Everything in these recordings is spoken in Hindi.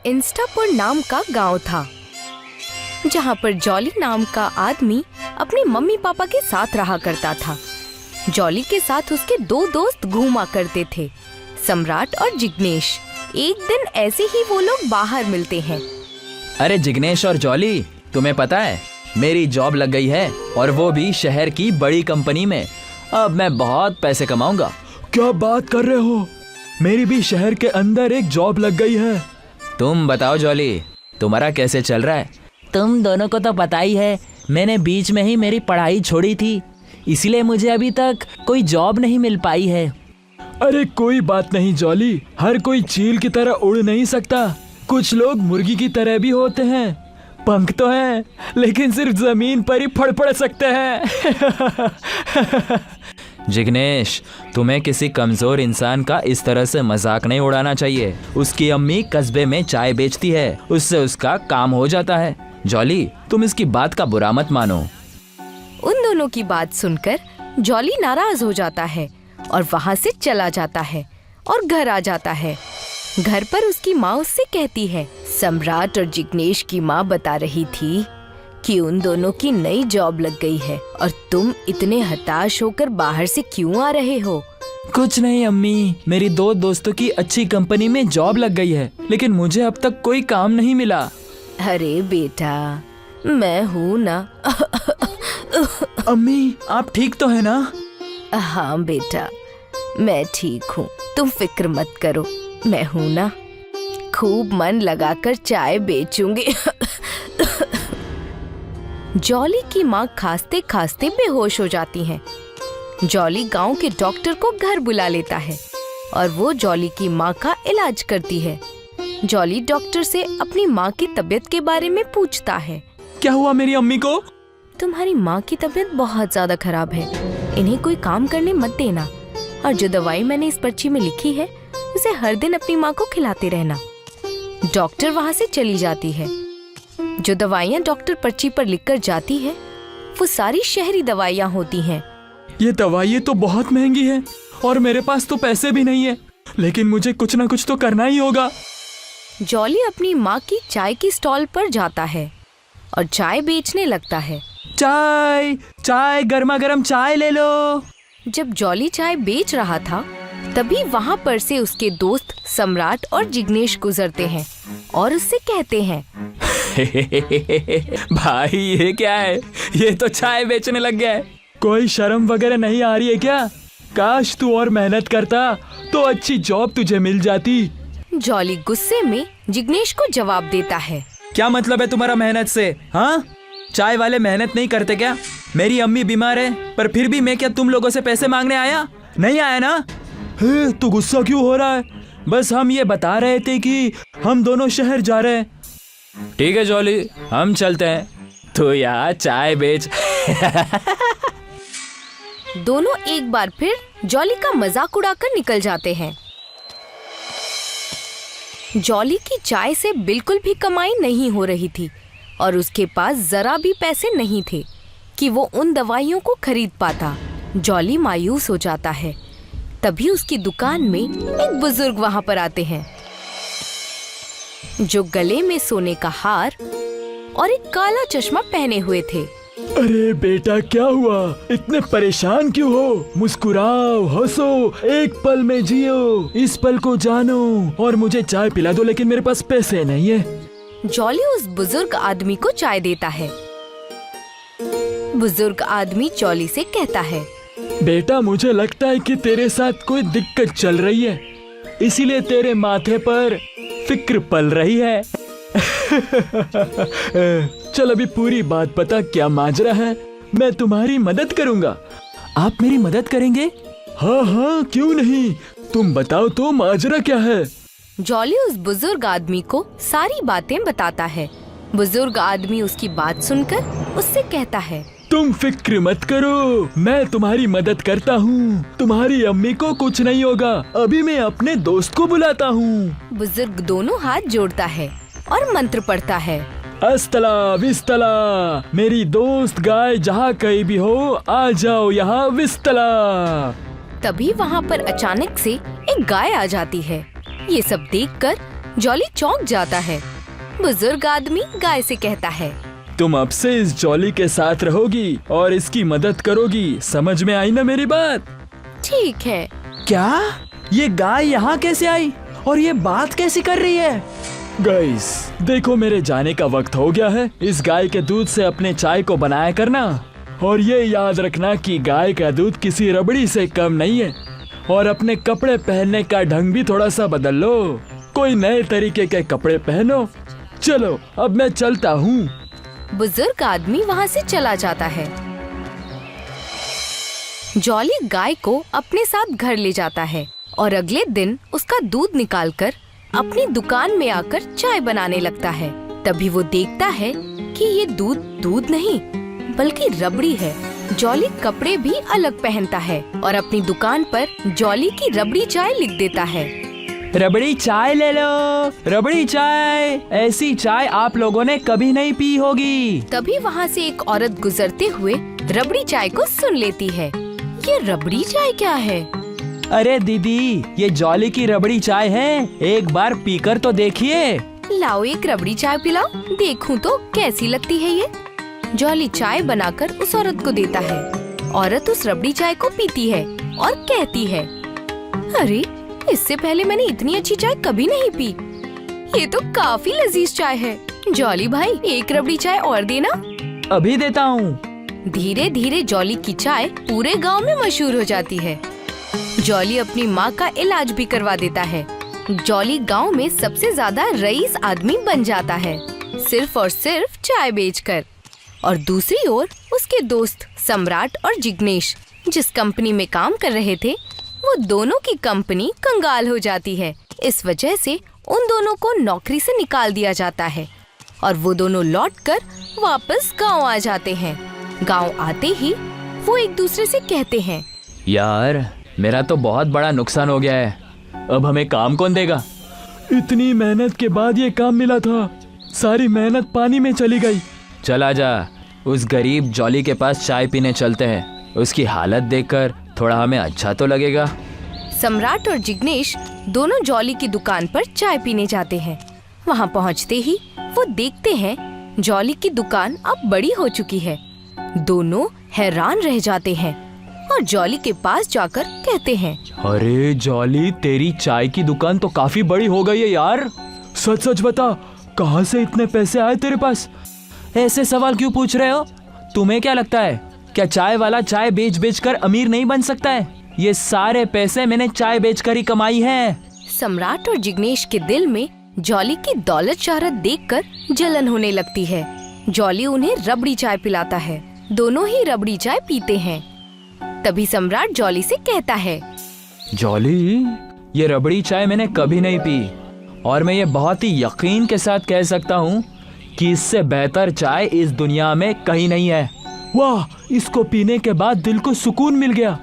इंस्टापुर नाम का गांव था, जहां पर जॉली नाम का आदमी अपने मम्मी पापा के साथ रहा करता था। जॉली के साथ उसके दो दोस्त घूमा करते थे, सम्राट और जिग्नेश। एक दिन ऐसे ही वो लोग बाहर मिलते हैं। अरे जिग्नेश और जॉली, तुम्हें पता है मेरी जॉब लग गई है, और वो भी शहर की बड़ी कंपनी में। अब मैं बहुत पैसे कमाऊंगा। क्या बात कर रहे हो? मेरी भी शहर के अंदर एक जॉब लग गई है। तुम बताओ जॉली, तुम्हारा कैसे चल रहा है? तुम दोनों को तो पता ही है, मैंने बीच में ही मेरी पढ़ाई छोड़ी थी, इसलिए मुझे अभी तक कोई जॉब नहीं मिल पाई है। अरे कोई बात नहीं जॉली, हर कोई चील की तरह उड़ नहीं सकता। कुछ लोग मुर्गी की तरह भी होते हैं, पंख तो हैं, लेकिन सिर्फ जमीन पर ही फड़फड़ सकते हैं। जिग्नेश, तुम्हें किसी कमजोर इंसान का इस तरह से मजाक नहीं उड़ाना चाहिए। उसकी अम्मी कस्बे में चाय बेचती है, उससे उसका काम हो जाता है। जॉली, तुम इसकी बात का बुरा मत मानो। उन दोनों की बात सुनकर जॉली नाराज हो जाता है और वहाँ से चला जाता है और घर आ जाता है। घर पर उसकी माँ उससे कहती है, सम्राट और जिग्नेश की माँ बता रही थी कि उन दोनों की नई जॉब लग गई है और तुम इतने हताश होकर बाहर से क्यों आ रहे हो? कुछ नहीं अम्मी, मेरी दो दोस्तों की अच्छी कंपनी में जॉब लग गई है, लेकिन मुझे अब तक कोई काम नहीं मिला। अरे बेटा, मैं हूँ ना। अम्मी, आप ठीक तो है ना? हाँ बेटा, मैं ठीक हूँ, तुम फिक्र मत करो, मैं हूँ ना। खूब मन लगाकर चाय बेचूंगी। जॉली की माँ खांसते खांसते बेहोश हो जाती हैं। जॉली गांव के डॉक्टर को घर बुला लेता है और वो जॉली की माँ का इलाज करती है। जॉली डॉक्टर से अपनी माँ की तबीयत के बारे में पूछता है। क्या हुआ मेरी अम्मी को? तुम्हारी माँ की तबीयत बहुत ज्यादा खराब है, इन्हें कोई काम करने मत देना, और जो दवाई मैंने इस पर्ची में लिखी है उसे हर दिन अपनी माँ को खिलाते रहना। डॉक्टर वहाँ से चली जाती है। जो दवाइयाँ डॉक्टर पर्ची पर लिखकर जाती है वो सारी शहरी दवाइयाँ होती हैं। ये दवाइयाँ तो बहुत महंगी है और मेरे पास तो पैसे भी नहीं है, लेकिन मुझे कुछ ना कुछ तो करना ही होगा। जॉली अपनी माँ की चाय की स्टॉल पर जाता है और चाय बेचने लगता है। चाय चाय, गर्मा गर्म चाय ले लो। जब जॉली चाय बेच रहा था तभी वहाँ पर से उसके दोस्त सम्राट और जिग्नेश गुजरते हैं और उससे कहते हैं, भाई ये क्या है? ये तो चाय बेचने लग गया है। कोई शर्म वगैरह नहीं आ रही है क्या? काश तू और मेहनत करता तो अच्छी जॉब तुझे मिल जाती। जॉली गुस्से में जिग्नेश को जवाब देता है, क्या मतलब है तुम्हारा मेहनत से? हाँ, चाय वाले मेहनत नहीं करते क्या? मेरी अम्मी बीमार है, पर फिर भी मैं क्या तुम लोगों से पैसे मांगने आया? नहीं आया ना? हे, तू गुस्सा क्यों हो रहा है? बस हम ये बता रहे थे कि हम दोनों शहर जा रहे हैं। ठीक है जॉली, हम चलते हैं, तो यार चाय बेच। दोनों एक बार फिर जॉली का मजाक उड़ाकर निकल जाते हैं। जॉली की चाय से बिल्कुल भी कमाई नहीं हो रही थी और उसके पास जरा भी पैसे नहीं थे कि वो उन दवाइयों को खरीद पाता। जॉली मायूस हो जाता है। तभी उसकी दुकान में एक बुजुर्ग वहां पर आते हैं, जो गले में सोने का हार और एक काला चश्मा पहने हुए थे। अरे बेटा, क्या हुआ? इतने परेशान क्यों हो? मुस्कुराओ, हंसो, एक पल में जियो, इस पल को जानो, और मुझे चाय पिला दो, लेकिन मेरे पास पैसे नहीं है। जॉली उस बुजुर्ग आदमी को चाय देता है। बुजुर्ग आदमी जॉली से कहता है, बेटा, मुझे लगता है कि तेरे साथ कोई दिक्कत चल रही है, इसीलिए तेरे माथे पर फिक्र पल रही है। चल अभी पूरी बात बता, क्या माजरा है? मैं तुम्हारी मदद करूंगा। आप मेरी मदद करेंगे? हाँ हाँ, क्यों नहीं, तुम बताओ तो माजरा क्या है? जॉली उस बुजुर्ग आदमी को सारी बातें बताता है। बुजुर्ग आदमी उसकी बात सुनकर उससे कहता है, तुम फिक्र मत करो, मैं तुम्हारी मदद करता हूँ। तुम्हारी अम्मी को कुछ नहीं होगा। अभी मैं अपने दोस्त को बुलाता हूँ। बुजुर्ग दोनों हाथ जोड़ता है और मंत्र पढ़ता है। अस्तला विस्तला, मेरी दोस्त गाय जहाँ कहीं भी हो, आ जाओ यहाँ विस्तला। तभी वहाँ पर अचानक से एक गाय आ जाती है। ये सब देखकर जॉली चौंक जाता है। बुजुर्ग आदमी गाय से कहता है, तुम अब से इस जॉली के साथ रहोगी और इसकी मदद करोगी, समझ में आई ना मेरी बात? ठीक है। क्या ये गाय यहाँ कैसे आई और ये बात कैसी कर रही है? गाइस, देखो मेरे जाने का वक्त हो गया है। इस गाय के दूध से अपने चाय को बनाया करना, और ये याद रखना कि गाय का दूध किसी रबड़ी से कम नहीं है। और अपने कपड़े पहनने का ढंग भी थोड़ा सा बदल लो, कोई नए तरीके के कपड़े पहनो। चलो अब मैं चलता हूँ। बुजुर्ग आदमी वहाँ से चला जाता है। जॉली गाय को अपने साथ घर ले जाता है और अगले दिन उसका दूध निकालकर अपनी दुकान में आकर चाय बनाने लगता है। तभी वो देखता है कि ये दूध दूध नहीं बल्कि रबड़ी है। जॉली कपड़े भी अलग पहनता है और अपनी दुकान पर जॉली की रबड़ी चाय लिख देता है। रबड़ी चाय ले लो, रबड़ी चाय, ऐसी चाय आप लोगों ने कभी नहीं पी होगी। तभी वहाँ से एक औरत गुजरते हुए रबड़ी चाय को सुन लेती है। ये रबड़ी चाय क्या है? अरे दीदी, ये जॉली की रबड़ी चाय है, एक बार पीकर तो देखिए। लाओ एक रबड़ी चाय पिलाओ, देखूं तो कैसी लगती है ये। जॉली चाय बनाकर उस औरत को देता है। औरत उस रबड़ी चाय को पीती है और कहती है, अरे इससे पहले मैंने इतनी अच्छी चाय कभी नहीं पी। ये तो काफी लजीज चाय है। जॉली भाई, एक रबड़ी चाय और देना। अभी देता हूँ। धीरे धीरे जॉली की चाय पूरे गांव में मशहूर हो जाती है। जॉली अपनी माँ का इलाज भी करवा देता है। जॉली गांव में सबसे ज्यादा रईस आदमी बन जाता है, सिर्फ और सिर्फ चाय बेचकर। और दूसरी ओर उसके दोस्त सम्राट और जिग्नेश जिस कंपनी में काम कर रहे थे, वो दोनों की कंपनी कंगाल हो जाती है। इस वजह से उन दोनों को नौकरी से निकाल दिया जाता है और वो दोनों लौटकर वापस गांव आ जाते हैं। गांव आते ही वो एक दूसरे से कहते हैं, यार मेरा तो बहुत बड़ा नुकसान हो गया है, अब हमें काम कौन देगा? इतनी मेहनत के बाद ये काम मिला था, सारी मेहनत पानी में चली गई। चला जा, उस गरीब जॉली के पास चाय पीने चलते हैं, उसकी हालत देखकर थोड़ा हमें अच्छा तो लगेगा। सम्राट और जिग्नेश दोनों जॉली की दुकान पर चाय पीने जाते हैं। वहाँ पहुँचते ही वो देखते हैं जॉली की दुकान अब बड़ी हो चुकी है। दोनों हैरान रह जाते हैं और जॉली के पास जाकर कहते हैं, अरे जॉली, तेरी चाय की दुकान तो काफी बड़ी हो गई है यार। सच सच बता, कहाँ से इतने पैसे आए तेरे पास? ऐसे सवाल क्यों पूछ रहे हो? तुम्हें क्या लगता है, क्या चाय वाला चाय बेच बेच कर अमीर नहीं बन सकता है? ये सारे पैसे मैंने चाय बेचकर ही कमाई है। सम्राट और जिग्नेश के दिल में जॉली की दौलत शोहरत देखकर जलन होने लगती है। जॉली उन्हें रबड़ी चाय पिलाता है। दोनों ही रबड़ी चाय पीते हैं। तभी सम्राट जॉली से कहता है, जॉली, ये रबड़ी चाय मैंने कभी नहीं पी और मैं ये बहुत ही यकीन के साथ कह सकता हूँ कि इससे बेहतर चाय इस दुनिया में कहीं नहीं है। वाह, इसको पीने के बाद दिल को सुकून मिल गया।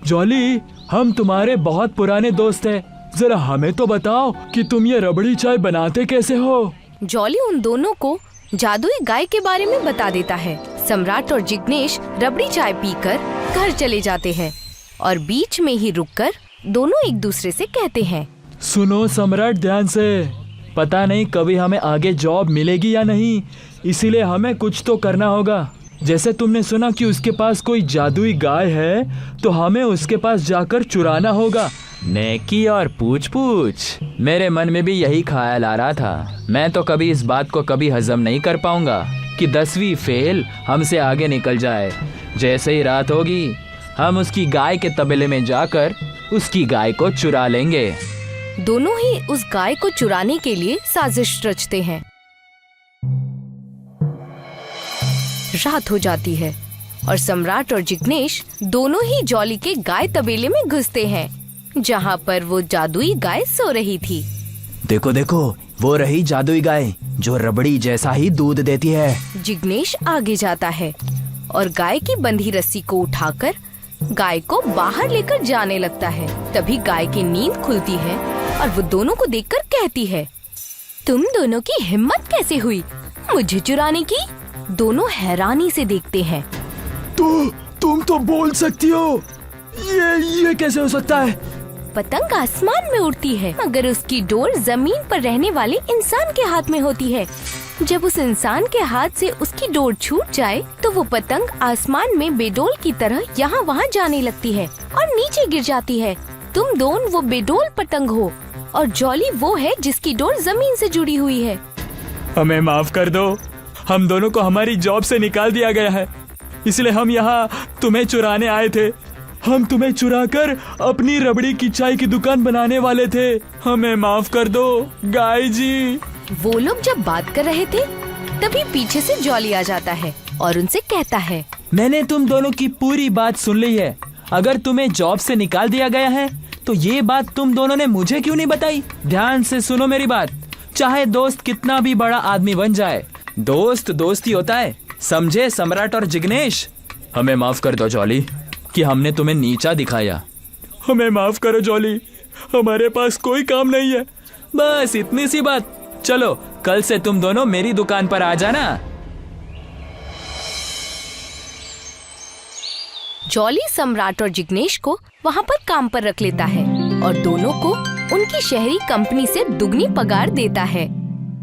जॉली, हम तुम्हारे बहुत पुराने दोस्त हैं, जरा हमें तो बताओ कि तुम ये रबड़ी चाय बनाते कैसे हो? जॉली उन दोनों को जादुई गाय के बारे में बता देता है। सम्राट और जिग्नेश रबड़ी चाय पीकर घर चले जाते हैं और बीच में ही रुककर दोनों एक दूसरे से कहते हैं, सुनो सम्राट, ध्यान से, पता नहीं कभी हमें आगे जॉब मिलेगी या नहीं, इसीलिए हमें कुछ तो करना होगा। जैसे तुमने सुना कि उसके पास कोई जादुई गाय है, तो हमें उसके पास जाकर चुराना होगा। नेकी और पूछ पूछ, मेरे मन में भी यही ख्याल आ रहा था। मैं तो कभी इस बात को कभी हजम नहीं कर पाऊंगा कि 10वीं फेल हमसे आगे निकल जाए। जैसे ही रात होगी, हम उसकी गाय के तबेले में जाकर उसकी गाय को चुरा लेंगे। दोनों ही उस गाय को चुराने के लिए साजिश रचते हैं। रात हो जाती है और सम्राट और जिग्नेश दोनों ही जॉली के गाय तबेले में घुसते हैं, जहाँ पर वो जादुई गाय सो रही थी। देखो देखो, वो रही जादुई गाय जो रबड़ी जैसा ही दूध देती है। जिग्नेश आगे जाता है और गाय की बंधी रस्सी को उठाकर गाय को बाहर लेकर जाने लगता है। तभी गाय की नींद खुलती है और वो दोनों को देखकर कहती है, तुम दोनों की हिम्मत कैसे हुई मुझे चुराने की? दोनों हैरानी से देखते हैं। तुम तो बोल सकती हो, ये कैसे हो सकता है? पतंग आसमान में उड़ती है, मगर उसकी डोर जमीन पर रहने वाले इंसान के हाथ में होती है। जब उस इंसान के हाथ से उसकी डोर छूट जाए तो वो पतंग आसमान में बेडोल की तरह यहाँ वहाँ जाने लगती है और नीचे गिर जाती है। तुम दोनों वो बेडोल पतंग हो और जॉली वो है जिसकी डोर जमीन से जुड़ी हुई है। हमें माफ कर दो, हम दोनों को हमारी जॉब से निकाल दिया गया है, इसलिए हम यहाँ तुम्हें चुराने आए थे। हम तुम्हें चुराकर अपनी रबड़ी की चाय की दुकान बनाने वाले थे। हमें माफ कर दो गाय जी। वो लोग जब बात कर रहे थे तभी पीछे से जॉली आ जाता है और उनसे कहता है, मैंने तुम दोनों की पूरी बात सुन ली है। अगर तुम्हें जॉब से निकाल दिया गया है तो ये बात तुम दोनों ने मुझे क्यों नहीं बताई? ध्यान से सुनो मेरी बात। चाहे दोस्त कितना भी बड़ा आदमी बन जाए, दोस्त दोस्त ही होता है, समझे सम्राट और जिग्नेश? हमें माफ कर दो जॉली कि हमने तुम्हें नीचा दिखाया। हमें माफ करो जॉली, हमारे पास कोई काम नहीं है, बस इतनी सी बात। चलो कल से तुम दोनों मेरी दुकान पर आ जाना। जॉली सम्राट और जिग्नेश को वहाँ पर काम पर रख लेता है और दोनों को उनकी शहरी कंपनी से दुगनी पगार देता है।